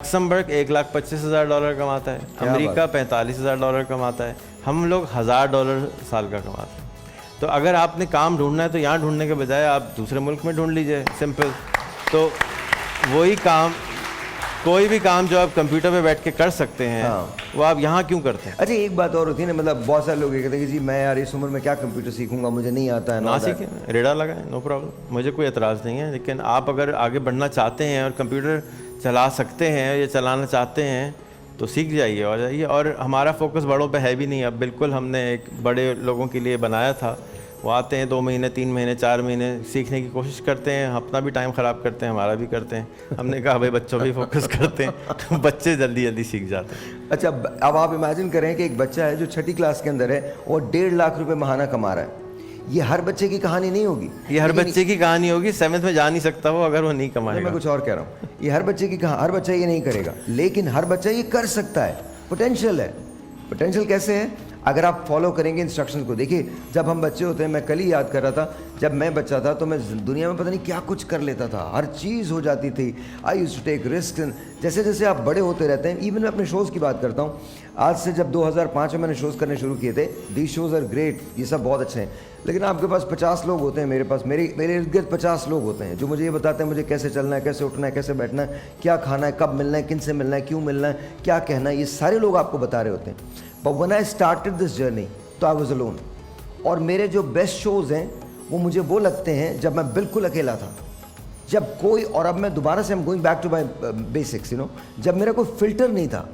Luxembourg $1,25,000 कमाता है, America $45,000 कमाता है, हम लोग $1,000 साल का कमाते हैं। तो अगर आपने काम ढूंढना है तो यहाँ ढूंढने के बजाय आप दूसरे मुल्क में ढूंढ लीजिए, सिंपल। तो वही काम, कोई भी काम जो आप कंप्यूटर पे बैठ के कर सकते हैं, हाँ, वो आप यहाँ क्यों करते हैं? अच्छा, एक बात और होती है ना, मतलब बहुत सारे लोग ये कहते हैं कि जी मैं यार इस उम्र में क्या कंप्यूटर सीखूंगा, मुझे नहीं आता है। ना सीखें, रेडा लगाएं, नो प्रॉब्लम, मुझे कोई एतराज़ नहीं है। लेकिन आप अगर आगे बढ़ना चाहते हैं और कंप्यूटर चला सकते हैं या चलाना चाहते हैं तो सीख जाइए और जाइए। और हमारा फोकस बड़ों पे है भी नहीं अब, बिल्कुल हमने एक बड़े लोगों के लिए बनाया था। वो आते हैं 2 महीने 3 महीने 4 महीने सीखने की कोशिश करते हैं, अपना भी टाइम ख़राब करते हैं, हमारा भी करते हैं। हमने कहा भाई बच्चों पे फोकस करते हैं तो बच्चे जल्दी जल्दी सीख जाते हैं। अच्छा, अब आप इमेजिन करें कि एक बच्चा है जो 6ठी क्लास के अंदर है और 1.5 लाख रुपए महाना कमा रहा है। ये हर बच्चे की कहानी नहीं होगी, ये हर बच्चे की कहानी होगी। 7th में जा नहीं सकता वो अगर वो नहीं कमाएगा। मैं कुछ और कह रहा हूँ, ये हर बच्चे की कहानी, हर बच्चा ये नहीं करेगा, लेकिन हर बच्चा ये कर सकता है। पोटेंशियल है। पोटेंशियल कैसे है? अगर आप फॉलो करेंगे इंस्ट्रक्शंस को। देखिए, जब हम बच्चे होते हैं, मैं कल ही याद कर रहा था, जब मैं बच्चा था तो मैं दुनिया में पता नहीं क्या कुछ कर लेता था, हर चीज़ हो जाती थी। I used to take risk. जैसे जैसे आप बड़े होते रहते हैं, इवन मैं अपने शोज़ की बात करता हूँ, आज से जब 2005 में मैंने शोज़ करने शुरू किए थे, दीज शोज़ आर ग्रेट, ये सब बहुत अच्छे हैं, लेकिन आपके पास 50 लोग होते हैं, मेरे पास, मेरे इर्द गिर्द 50 लोग होते हैं जो मुझे ये बताते हैं मुझे कैसे चलना है, कैसे उठना है, कैसे बैठना है, क्या खाना है, कब मिलना है, किन से मिलना है, क्यों मिलना है, क्या कहना है, ये सारे लोग आपको बता रहे होते हैं। But when I started this journey तो आई वाज अलोन। और मेरे जो बेस्ट शोज़ हैं वो मुझे वो लगते हैं जब मैं बिल्कुल अकेला था, जब कोई, और अब मैं दोबारा से, I am going back to my basics, you know, जब मेरा कोई फ़िल्टर नहीं था।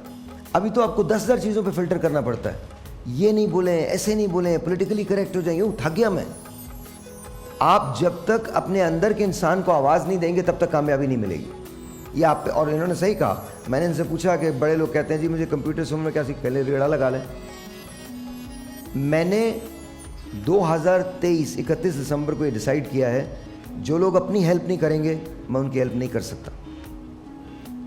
अभी तो आपको 10,000 चीज़ों पे फ़िल्टर करना पड़ता है, ये नहीं बोलें, ऐसे नहीं बोलें, पॉलिटिकली करेक्ट हो जाएंगे, थक गया मैं। आप जब तक अपने अंदर के इंसान को आवाज़ नहीं देंगे तब तक कामयाबी नहीं मिलेगी। ये आप, और इन्होंने सही कहा, मैंने इनसे पूछा कि बड़े लोग कहते हैं जी मुझे कंप्यूटर समझ में क्या सीख, पहले रेड़ा लगा लें। मैंने 2023 31 दिसंबर को ये डिसाइड किया है, जो लोग अपनी हेल्प नहीं करेंगे मैं उनकी हेल्प नहीं कर सकता।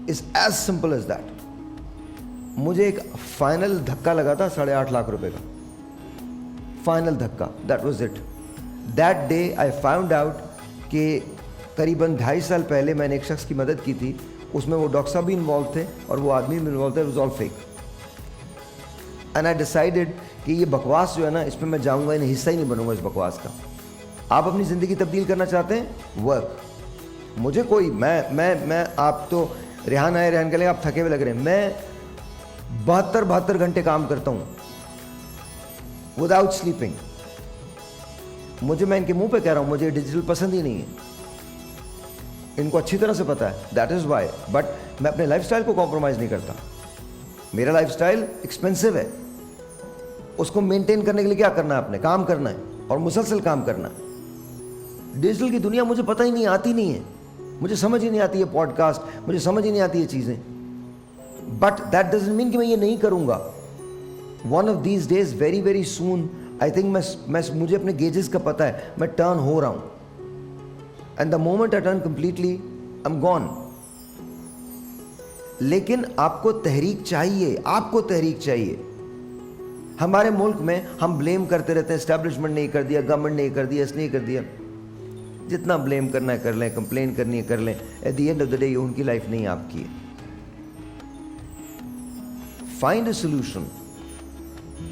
It's as simple as that. मुझे एक फाइनल धक्का लगा था 8.5 लाख रुपए का, फाइनल धक्का, that was it. That day I found out कि करीबन 2.5 साल पहले मैंने एक शख्स की मदद की थी, उसमें वो डॉक्टर साहब भी इन्वॉल्व थे और वो आदमी भी इन्वॉल्व थे, it was all fake. And I decided कि ये बकवास जो है ना, इसमें मैं जाऊंगा, इन हिस्सा ही नहीं बनूंगा इस बकवास का। आप अपनी ज़िंदगी तब्दील करना चाहते हैं, वर्क। मुझे कोई, मैं आप तो रेहान आए, रेहान के लिए आप थके हुए लग रहे हैं, मैं 72 घंटे काम करता हूँ विदाउट स्लीपिंग। मुझे, मैं इनके मुंह पे कह रहा हूँ, मुझे डिजिटल पसंद ही नहीं है, इनको अच्छी तरह से पता है, दैट इज़ वाई। बट मैं अपने लाइफस्टाइल को कॉम्प्रोमाइज़ नहीं करता। मेरा लाइफस्टाइल एक्सपेंसिव है, उसको मेंटेन करने के लिए क्या करना है, आपने काम करना है और मुसलसल काम करना है। डिजिटल की दुनिया मुझे पता ही नहीं, आती नहीं है, मुझे समझ ही नहीं आती है पॉडकास्ट, मुझे समझ ही नहीं आती है चीज़ें। बट दैट डजंट मीन कि मैं ये नहीं करूँगा। One of these days, very very soon, I think मैं मुझे अपने गेजेस का पता है, मैं टर्न हो रहा हूँ। And the moment I turn completely, I am gone. लेकिन आपको तहरीक चाहिए, आपको तहरीक चाहिए। हमारे मुल्क में हम ब्लेम करते रहते हैं, एस्टैब्लिशमेंट नहीं कर दिया, गवर्नमेंट नहीं कर दिया, इसने कर दिया। जितना ब्लेम करना है कर लें, कंप्लेन करनी है कर लें, at the end of the day ये उनकी लाइफ नहीं आपकी है। Find a solution,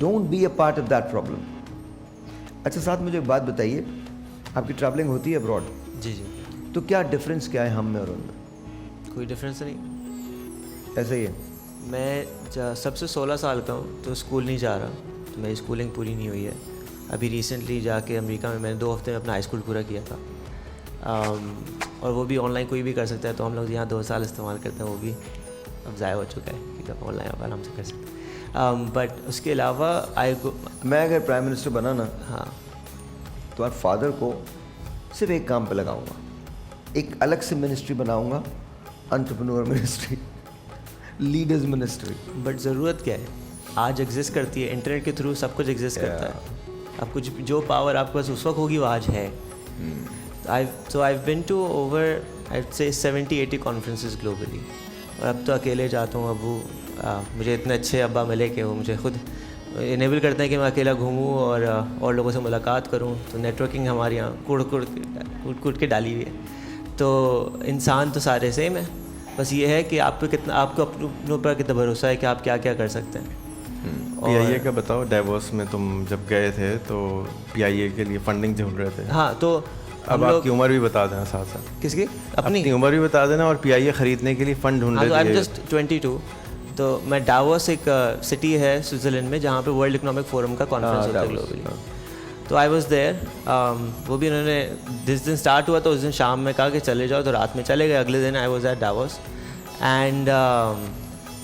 don't be a part of that problem. अच्छा, साथ मुझे एक बात बताइए, आपकी ट्रैवलिंग होती है अब्रॉड? जी जी। तो क्या डिफरेंस क्या है हम में और उनमें? कोई डिफरेंस नहीं, ऐसा ही है। मैं सबसे 16 साल का हूँ तो स्कूल नहीं जा रहा, तो मेरी स्कूलिंग पूरी नहीं हुई है। अभी रिसेंटली जाके अमेरिका में मैंने 2 हफ्ते में अपना हाई स्कूल पूरा किया था। और वो भी ऑनलाइन कोई भी कर सकता है, तो हम लोग यहाँ 2 साल इस्तेमाल करते हैं, वो भी अब ज़ाया हो चुका है कि अब ऑनलाइन आप आराम से कर सकते हैं। बट उसके अलावा मैं अगर प्राइम मिनिस्टर बना ना, हाँ, तो आप फादर को सिर्फ एक काम पे लगाऊंगा, एक अलग से मिनिस्ट्री बनाऊंगा, entrepreneur ministry, leaders ministry. But ज़रूरत क्या है, आज एग्जिस्ट करती है, इंटरनेट के थ्रू सब कुछ एग्जिस्ट करता है। अब कुछ जो पावर आपके पास उस वक्त होगी वो आज है। I've been to over, I'd say 70-80 conferences globally, और अब तो अकेले जाता हूँ। अब मुझे इतने अच्छे अब्बा मिले कि वो मुझे खुद इनेबल करते हैं कि मैं अकेला घूमूँ और लोगों से मुलाकात करूँ। तो नेटवर्किंग हमारे यहाँ कूट के डाली हुई है। तो इंसान तो सारे सेम है, बस ये है कि आप पे कितना, आपको अपने ऊपर कितना भरोसा है कि आप क्या क्या कर सकते हैं। PIA का बताओ, डेवोस में तुम जब गए थे तो PIA के लिए फंडिंग ढूंढ रहे थे। हाँ, तो अब आपकी उम्र भी बता देना साथ साथ। किसकी? अपनी उम्र भी बता देना और PIA खरीदने के लिए फंड ढूंढ रहे थे। I am just 22। तो मैं डावोस एक सिटी है स्विट्ज़रलैंड में जहाँ पे वर्ल्ड इकोनॉमिक फोरम का कॉन्फ्रेंस होता है ग्लोबली। तो आई वाज देयर। वो भी उन्होंने जिस दिन स्टार्ट हुआ तो उस दिन शाम में कहा कि चले जाओ, तो रात में चले गए। अगले दिन I was at Davos and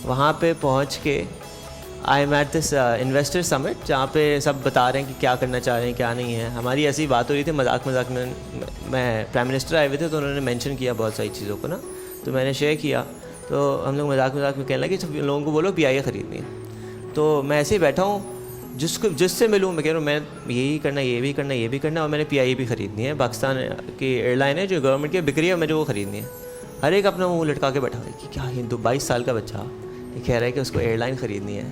वहाँ पे पहुँच के I am at this investor summit जहाँ पे सब बता रहे हैं कि क्या करना चाह रहे हैं क्या नहीं है। हमारी ऐसी बात हो रही थी मजाक मजाक में, मैं प्राइम मिनिस्टर आए हुए थे तो उन्होंने मेंशन किया बहुत सारी चीज़ों को ना, तो मैंने शेयर किया। तो हम लोग मजाक मजाक में कहने लगे सब लोगों को बोलो PIA ख़रीदनी है। तो मैं ऐसे ही बैठा हूँ, जिससे मिलूँ मैं कह रहा हूँ मैं यही करना, ये भी करना, ये भी करना, और मैंने PIA भी ख़रीदनी है। पाकिस्तान की एयरलाइन है जो गवर्नमेंट की बिक्री है, मुझे वो ख़रीदनी है। हर एक अपना मुँह लटका के बैठा है कि क्या हिंदू 22 साल का बच्चा ये कह रहा है कि उसको एयरलाइन ख़रीदनी है।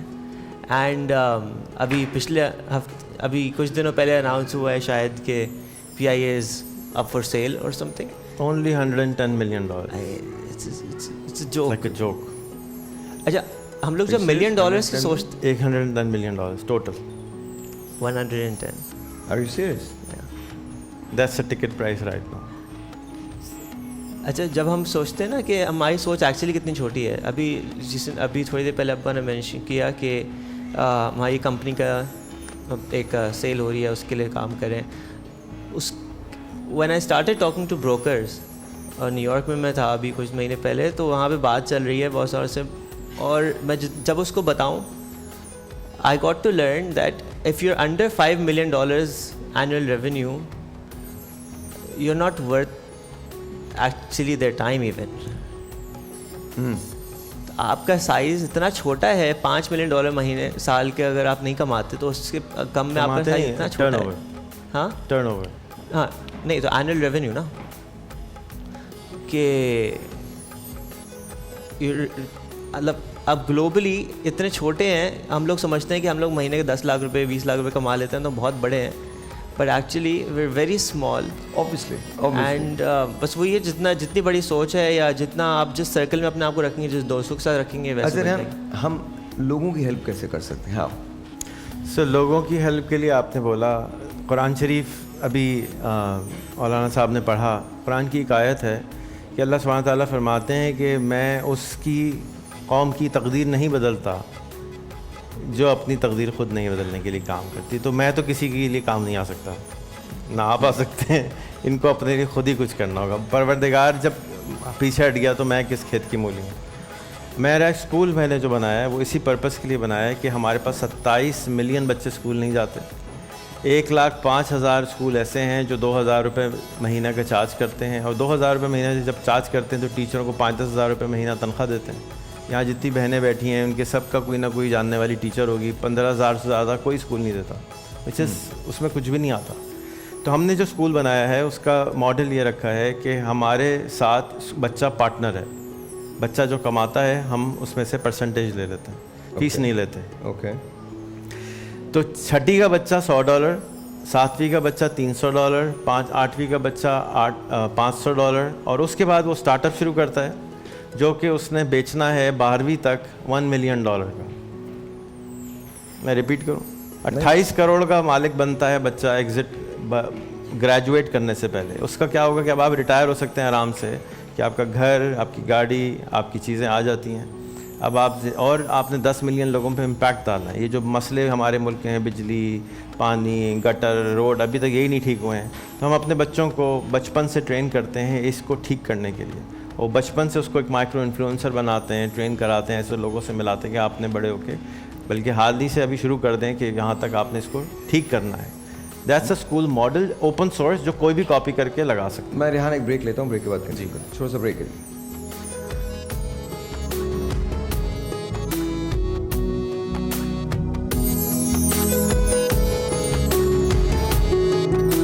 एंड अभी कुछ दिनों पहले अनाउंस हुआ है शायद कि PIA is up for sale और something. Only $110 million. It's a joke. Like a joke. अच्छा, हम लोग जब $1 million की सोचते, $110 million total. 110। Are you serious? That's the ticket price right now. अच्छा, जब हम सोचते हैं ना कि हमारी सोच एक्चुअली कितनी छोटी है। अभी थोड़ी देर पहले अब्बा ने मेंशन किया कि हमारी कंपनी का एक सेल हो रही है, उसके लिए काम करें। When I started talking to brokers, और न्यूयॉर्क में मैं था अभी कुछ महीने पहले, तो वहाँ पे बात चल रही है बहुत सारों से, और मैं जब उसको बताऊँ, I got to learn that if you are under $5 million annual revenue, you are not worth actually their time even. आपका साइज़ इतना छोटा है, $5 million महीने साल के अगर आप नहीं कमाते तो उसके कम में आपका साइज़ इतना छोटा है। हाँ, टर्नओवर। हाँ, नहीं तो एनुअल रेवेन्यू ना, कि मतलब अब ग्लोबली इतने छोटे हैं। हम लोग समझते हैं कि हम लोग महीने के 10 लाख रुपए 20 लाख रुपए कमा लेते हैं तो बहुत बड़े हैं, but actually we are very small Obviously. And बस वही है, जितनी बड़ी सोच है या जितना आप जिस सर्कल में अपने आप को रखेंगे, जिस दोस्तों के साथ रखेंगे, वैसे अच्छा बन जाएंगे। हम लोगों की हेल्प कैसे कर सकते हैं? हाँ, सो लोगों की हेल्प के लिए आपने बोला कुरान शरीफ, अभी मौलाना साहब ने पढ़ा, कुरान की एक आयत है कि अल्लाह सुब्हानहू तआला फरमाते हैं कि मैं उसकी कौम की तकदीर नहीं बदलता जो अपनी तकदीर ख़ुद नहीं बदलने के लिए काम करती। तो मैं तो किसी के लिए काम नहीं आ सकता, ना आप आ सकते हैं, इनको अपने लिए खुद ही कुछ करना होगा। परवरदिगार जब पीछे हट गया तो मैं किस खेत की मूली हूँ। मेरा स्कूल मैंने जो बनाया है वो इसी पर्पज़ के लिए बनाया है कि हमारे पास 27 मिलियन बच्चे स्कूल नहीं जाते। 1,05,000 स्कूल ऐसे हैं जो 2,000 रुपये महीना का चार्ज करते हैं, और 2,000 रुपये महीना से जब चार्ज करते हैं तो टीचरों को 5-10 हज़ार रुपये महीना तनख्वाह देते हैं। यहाँ जितनी बहनें बैठी हैं उनके सब का कोई ना कोई जानने वाली टीचर होगी। 15,000 से ज़्यादा कोई स्कूल नहीं देता, विच इज़ उसमें कुछ भी नहीं आता। तो हमने जो स्कूल बनाया है उसका मॉडल ये रखा है कि हमारे साथ बच्चा पार्टनर है। बच्चा जो कमाता है हम उसमें से परसेंटेज ले लेते हैं, फीस नहीं लेते। ओके। तो छठी का बच्चा $100, 7वीं का बच्चा $300, 8वीं का बच्चा $500, और उसके बाद वो स्टार्टअप शुरू करता है जो कि उसने बेचना है 12वीं तक $1 मिलियन का। मैं रिपीट करूं, 28 करोड़ का मालिक बनता है बच्चा एग्जिट ग्रेजुएट करने से पहले। उसका क्या होगा कि अब आप रिटायर हो सकते हैं आराम से, कि आपका घर, आपकी गाड़ी, आपकी चीज़ें आ जाती हैं। अब और आपने 10 मिलियन लोगों पे इम्पैक्ट डालना है। ये जो मसले हमारे मुल्क के हैं, बिजली, पानी, गटर, रोड, अभी तक यही नहीं ठीक हुए हैं, तो हम अपने बच्चों को बचपन से ट्रेन करते हैं इसको ठीक करने के लिए, और बचपन से उसको एक माइक्रो इन्फ्लुएंसर बनाते हैं, ट्रेन कराते हैं, ऐसे लोगों से मिलाते हैं कि आपने बड़े होके, बल्कि हाल ही से अभी शुरू कर दें कि यहाँ तक आपने इसको ठीक करना है। That's a school model, open source, जो कोई भी कॉपी करके लगा सकता है। मैं रिहान एक ब्रेक लेता हूँ, ब्रेक के बाद जी छोटा सा ब्रेक है।